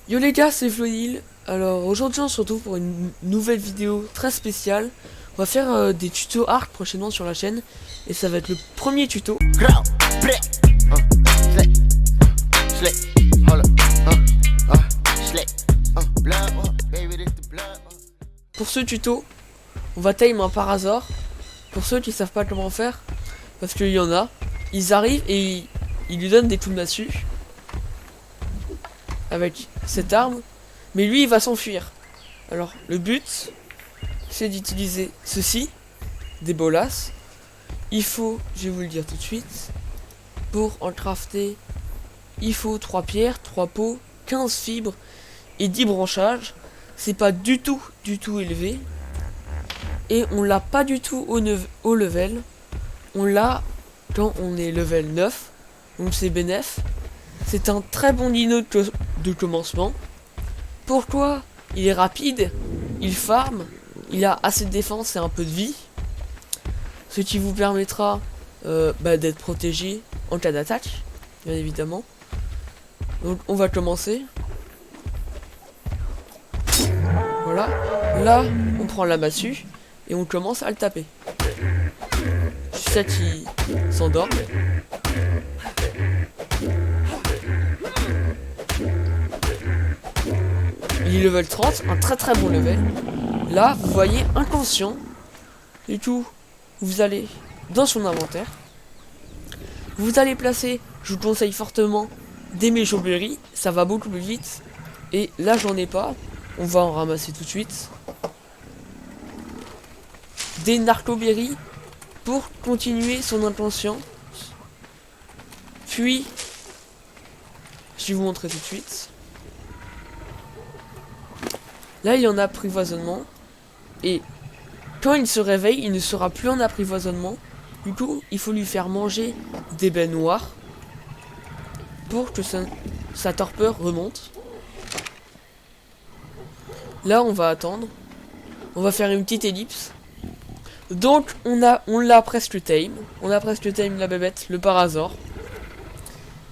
Yo les gars, c'est Flonil. Alors aujourd'hui on se retrouve pour une nouvelle vidéo très spéciale. On va faire des tutos art prochainement sur la chaîne. Et ça va être le premier tuto. Pour ce tuto, on va time un Parasaur. Pour ceux qui savent pas comment faire, parce qu'il y en a, ils arrivent et ils lui donnent des coups de massue avec cette arme, mais lui il va s'enfuir. Alors le but c'est d'utiliser ceci, des bolas. Il faut, je vais vous le dire tout de suite, pour en crafter, il faut 3 pierres, 3 pots, 15 fibres et 10 branchages. C'est pas du tout élevé. Et on l'a pas du tout au level. On l'a quand on est level 9. Donc c'est bénef. C'est un très bon dino de commencement. Pourquoi? Il est rapide, il farm, il a assez de défense et un peu de vie. Ce qui vous permettra d'être protégé en cas d'attaque, bien évidemment. Donc on va commencer. Voilà. Là, on prend la massue et on commence à le taper. Jusqu'à qu'il s'endorme. Il est level 30, un très bon level. Là, vous voyez, inconscient. Du tout, vous allez dans son inventaire. Vous allez placer, je vous conseille fortement, des méjoberries. Ça va beaucoup plus vite. Et là, j'en ai pas. On va en ramasser tout de suite. Des narcoberries pour continuer son inconscient. Puis, je vais vous montrer tout de suite. Là, il y en a apprivoisonnement. Et quand il se réveille, il ne sera plus en apprivoisonnement. Du coup, il faut lui faire manger des baies noires pour que sa torpeur remonte. Là, on va attendre. On va faire une petite ellipse. Donc, on l'a presque tame. On a presque tame la bébête, le Parasaur.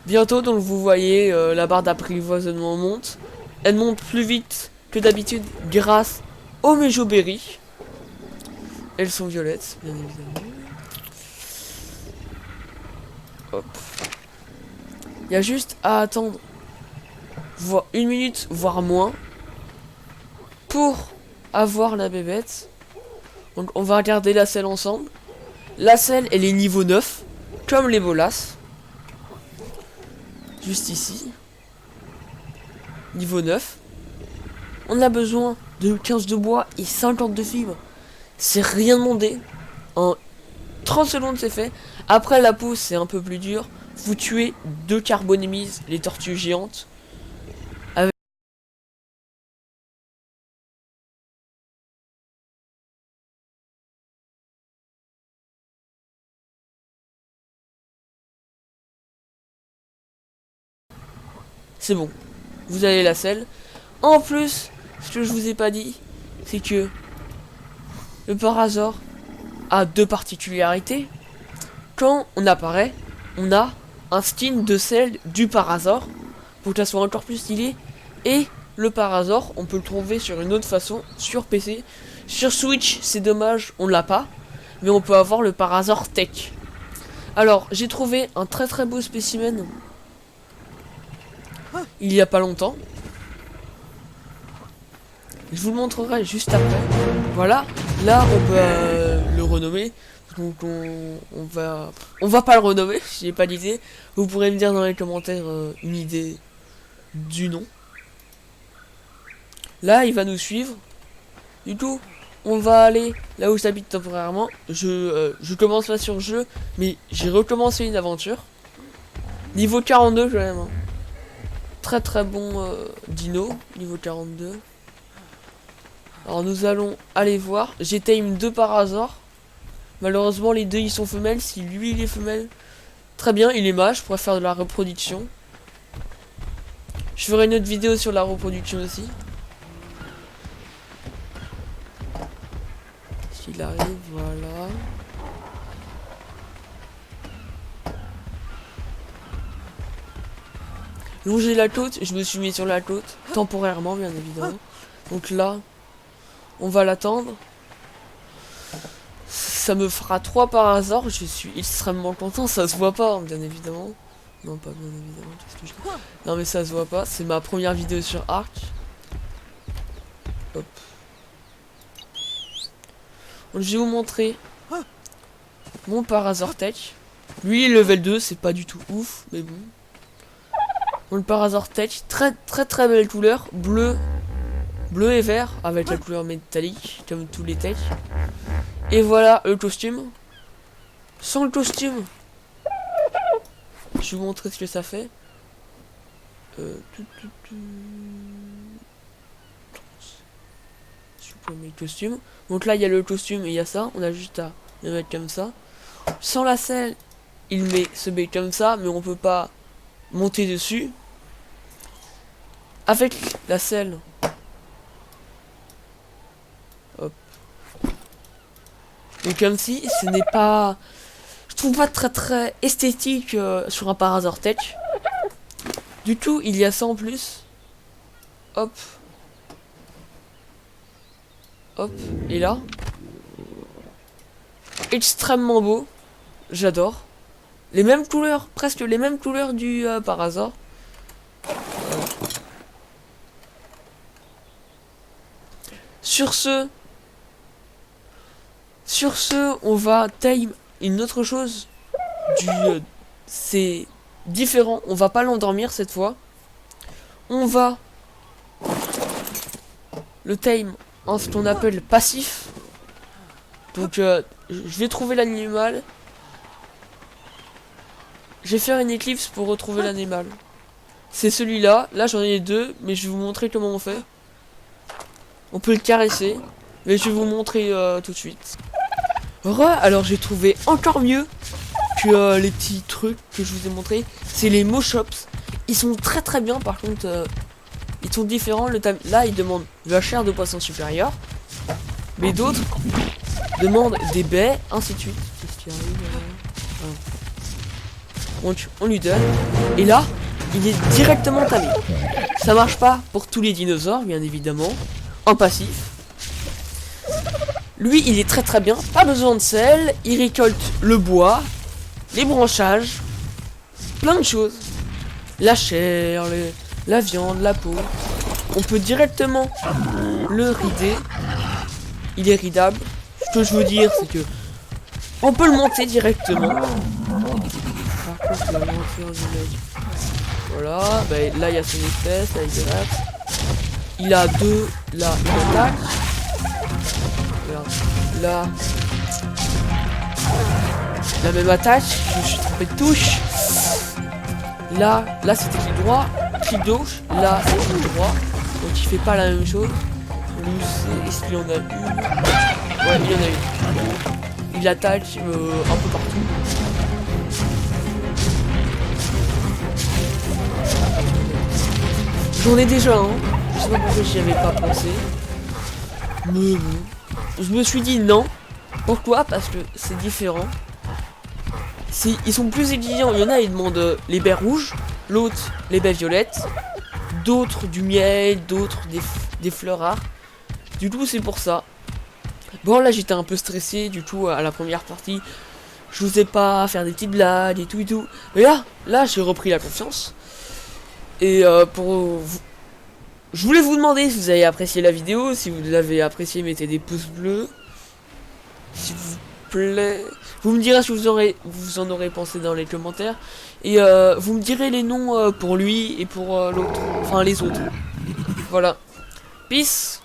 Bientôt, donc vous voyez, la barre d'apprivoisonnement monte. Elle monte plus vite que d'habitude grâce aux méjoberries. Elles sont violettes, bien évidemment. Hop. Il y a juste à attendre une minute, voire moins, pour avoir la bébête. Donc on va regarder la selle ensemble. La selle, elle est niveau 9, comme les bolas. Juste ici. Niveau 9. On a besoin de 15 de bois et 50 de fibres. C'est rien demandé. En 30 secondes c'est fait. Après la pousse c'est un peu plus dur. Vous tuez 2 carbonémises, les tortues géantes. Avec c'est bon. Vous avez la selle. En plus, ce que je vous ai pas dit, c'est que le Parasaur a 2 particularités. Quand on apparaît, on a un skin de selle du Parasaur pour que ça soit encore plus stylé. Et le Parasaur, on peut le trouver sur une autre façon sur PC. Sur Switch, c'est dommage, on l'a pas. Mais on peut avoir le Parasaur Tech. Alors, j'ai trouvé un très beau spécimen il y a pas longtemps. Je vous le montrerai juste après. Voilà, là on peut le renommer. Donc on va pas le renommer, j'ai pas d'idée. Vous pourrez me dire dans les commentaires une idée du nom. Là il va nous suivre. Du coup on va aller là où j'habite temporairement. Je commence pas sur le jeu, mais j'ai recommencé une aventure. Niveau 42 quand même. Hein. Très bon dino, niveau 42. Alors nous allons aller voir. J'ai tame 2 par hasard. Malheureusement les deux ils sont femelles. Si lui il est femelle, très bien, il est mâle, je pourrais faire de la reproduction. Je ferai une autre vidéo sur la reproduction aussi. S'il arrive, voilà. longer la côte. Je me suis mis sur la côte, temporairement bien évidemment. Donc là, on va l'attendre. Ça me fera 3 par hasard, je suis extrêmement content, ça se voit pas, bien évidemment. Non, pas bien évidemment, qu'est-ce que je dis? Non mais ça se voit pas, c'est ma première vidéo sur Ark. Hop. Donc, je vais vous montrer mon Parasaur Tech. Lui, level 2, c'est pas du tout ouf, mais bon. Donc, le Parasaur Tech, très belle couleur, bleu et vert, avec la couleur métallique, comme tous les techs. Et voilà le costume. Sans le costume, je vais vous montrer ce que ça fait. Supprimer le costume. Donc là, il y a le costume et il y a ça. On a juste à le mettre comme ça. Sans la selle, il se met comme ça, mais on peut pas monter dessus. Avec la selle, hop. Et comme si ce n'est pas, je trouve pas très esthétique sur un Parasaur Tech. Du coup, il y a ça en plus. Hop. Hop. Et là. Extrêmement beau. J'adore. Les mêmes couleurs. Presque les mêmes couleurs du Parasaur. Sur ce, on va time une autre chose. C'est différent. On va pas l'endormir cette fois. On va le time en ce qu'on appelle passif. Donc, je vais trouver l'animal. Je vais faire une éclipse pour retrouver l'animal. C'est celui-là. Là, j'en ai deux, mais je vais vous montrer comment on fait. On peut le caresser, mais je vais vous montrer tout de suite. Alors j'ai trouvé encore mieux que les petits trucs que je vous ai montré. C'est les Moschops. Ils sont très bien, par contre, ils sont différents. Là, ils demandent de la chair de poisson supérieure, mais d'autres demandent des baies, ainsi de suite. Qu'est-ce qui arrive Donc, on lui donne, et là, il est directement tamé. Ça marche pas pour tous les dinosaures, bien évidemment. En passif. Lui, il est très bien. Pas besoin de sel. Il récolte le bois, les branchages, plein de choses. La chair, la viande, la peau. On peut directement le rider. Il est ridable. Ce que je veux dire, c'est que on peut le monter directement. Par contre, la monture du mec. Voilà. Bah, là, il y a son espèce. Là, il gratte. Il a deux, là, il attaque. Là, la même attaque. Je me suis trompé de touche. Là c'était clic droit, clic gauche. Là, c'est clic droit. Donc il fait pas la même chose. Est-ce qu'il y en a une? Ouais, il y en a une. Il attaque un peu partout. J'en ai déjà un. Je sais pas pourquoi j'y avais pas pensé. Mais bon. Je me suis dit non. Pourquoi? Parce que c'est différent. Ils sont plus exigeants. Il y en a, ils demandent les baies rouges. L'autre, les baies violettes. D'autres, du miel. D'autres, des fleurs rares. Du coup, c'est pour ça. Bon, là, j'étais un peu stressé. Du coup, à la première partie, je n'osais pas faire des petites blagues et tout. Mais là, j'ai repris la confiance. Et je voulais vous demander si vous avez apprécié la vidéo. Si vous l'avez apprécié, mettez des pouces bleus. S'il vous plaît. Vous me direz ce que vous en aurez pensé dans les commentaires. Et vous me direz les noms pour lui et pour l'autre. Enfin, les autres. Voilà. Peace.